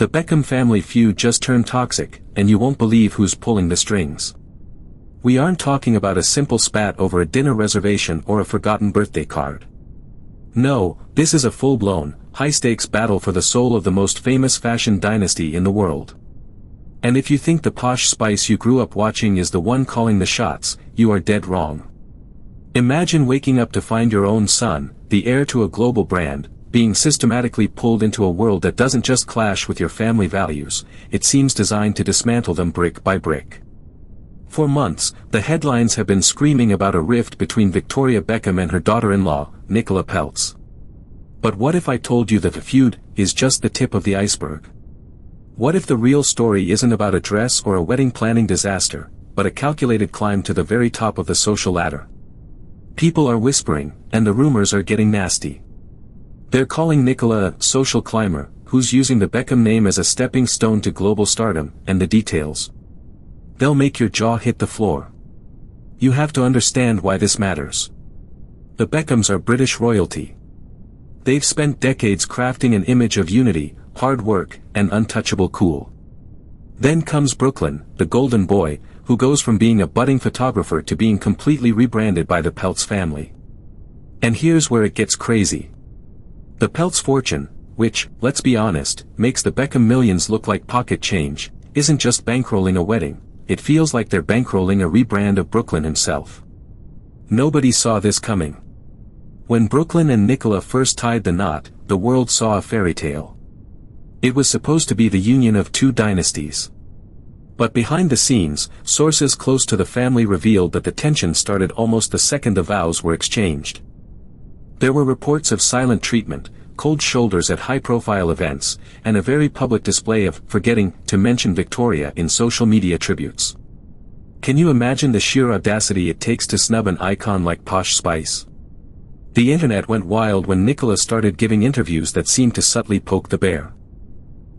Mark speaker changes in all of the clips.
Speaker 1: The Beckham family feud just turned toxic, and you won't believe who's pulling the strings. We aren't talking about a simple spat over a dinner reservation or a forgotten birthday card. No, this is a full-blown, high-stakes battle for the soul of the most famous fashion dynasty in the world. And if you think the posh spice you grew up watching is the one calling the shots, you are dead wrong. Imagine waking up to find your own son, the heir to a global brand, being systematically pulled into a world that doesn't just clash with your family values, it seems designed to dismantle them brick by brick. For months, the headlines have been screaming about a rift between Victoria Beckham and her daughter-in-law, Nicola Peltz. But what if I told you that the feud is just the tip of the iceberg? What if the real story isn't about a dress or a wedding planning disaster, but a calculated climb to the very top of the social ladder? People are whispering, and the rumors are getting nasty. They're calling Nicola a social climber, who's using the Beckham name as a stepping stone to global stardom, and the details. They'll make your jaw hit the floor. You have to understand why this matters. The Beckhams are British royalty. They've spent decades crafting an image of unity, hard work, and untouchable cool. Then comes Brooklyn, the golden boy, who goes from being a budding photographer to being completely rebranded by the Peltz family. And here's where it gets crazy. The Peltz fortune, which, let's be honest, makes the Beckham millions look like pocket change, isn't just bankrolling a wedding, it feels like they're bankrolling a rebrand of Brooklyn himself. Nobody saw this coming. When Brooklyn and Nicola first tied the knot, the world saw a fairy tale. It was supposed to be the union of two dynasties. But behind the scenes, sources close to the family revealed that the tension started almost the second the vows were exchanged. There were reports of silent treatment, cold shoulders at high-profile events, and a very public display of forgetting to mention Victoria in social media tributes. Can you imagine the sheer audacity it takes to snub an icon like Posh Spice? The internet went wild when Nicola started giving interviews that seemed to subtly poke the bear.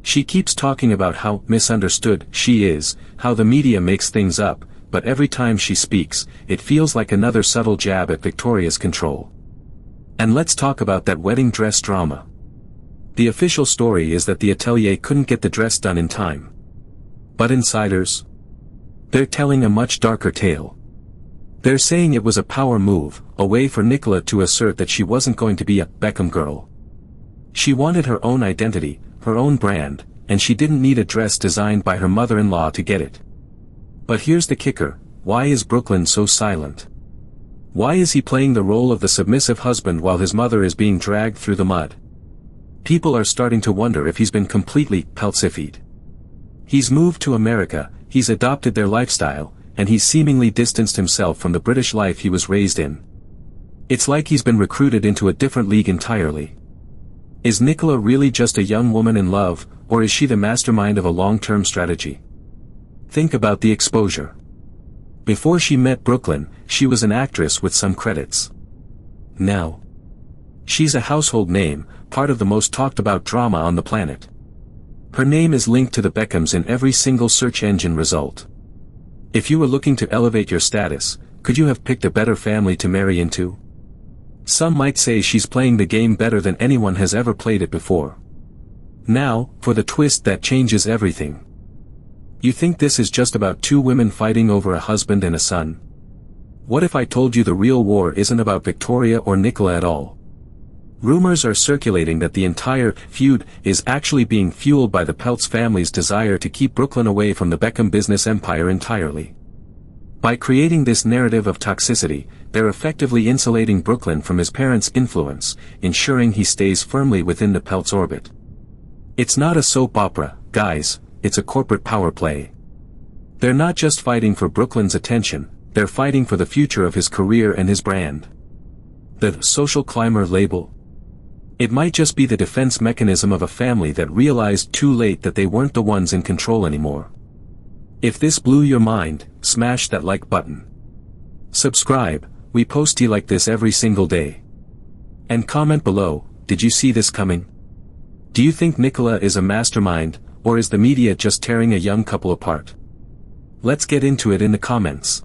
Speaker 1: She keeps talking about how misunderstood she is, how the media makes things up, but every time she speaks, it feels like another subtle jab at Victoria's control. And let's talk about that wedding dress drama. The official story is that the atelier couldn't get the dress done in time. But insiders? They're telling a much darker tale. They're saying it was a power move, a way for Nicola to assert that she wasn't going to be a Beckham girl. She wanted her own identity, her own brand, and she didn't need a dress designed by her mother-in-law to get it. But here's the kicker, why is Brooklyn so silent? Why is he playing the role of the submissive husband while his mother is being dragged through the mud? People are starting to wonder if he's been completely Peltzified. He's moved to America, he's adopted their lifestyle, and he's seemingly distanced himself from the British life he was raised in. It's like he's been recruited into a different league entirely. Is Nicola really just a young woman in love, or is she the mastermind of a long-term strategy? Think about the exposure. Before she met Brooklyn, she was an actress with some credits. Now, she's a household name, part of the most talked about drama on the planet. Her name is linked to the Beckhams in every single search engine result. If you were looking to elevate your status, could you have picked a better family to marry into? Some might say she's playing the game better than anyone has ever played it before. Now, for the twist that changes everything. You think this is just about two women fighting over a husband and a son? What if I told you the real war isn't about Victoria or Nicola at all? Rumors are circulating that the entire feud is actually being fueled by the Peltz family's desire to keep Brooklyn away from the Beckham business empire entirely. By creating this narrative of toxicity, they're effectively insulating Brooklyn from his parents' influence, ensuring he stays firmly within the Peltz orbit. It's not a soap opera, guys, it's a corporate power play. They're not just fighting for Brooklyn's attention, they're fighting for the future of his career and his brand. The social climber label? It might just be the defense mechanism of a family that realized too late that they weren't the ones in control anymore. If this blew your mind, smash that like button. Subscribe, we post tea like this every single day. And comment below, did you see this coming? Do you think Nicola is a mastermind, or is the media just tearing a young couple apart? Let's get into it in the comments.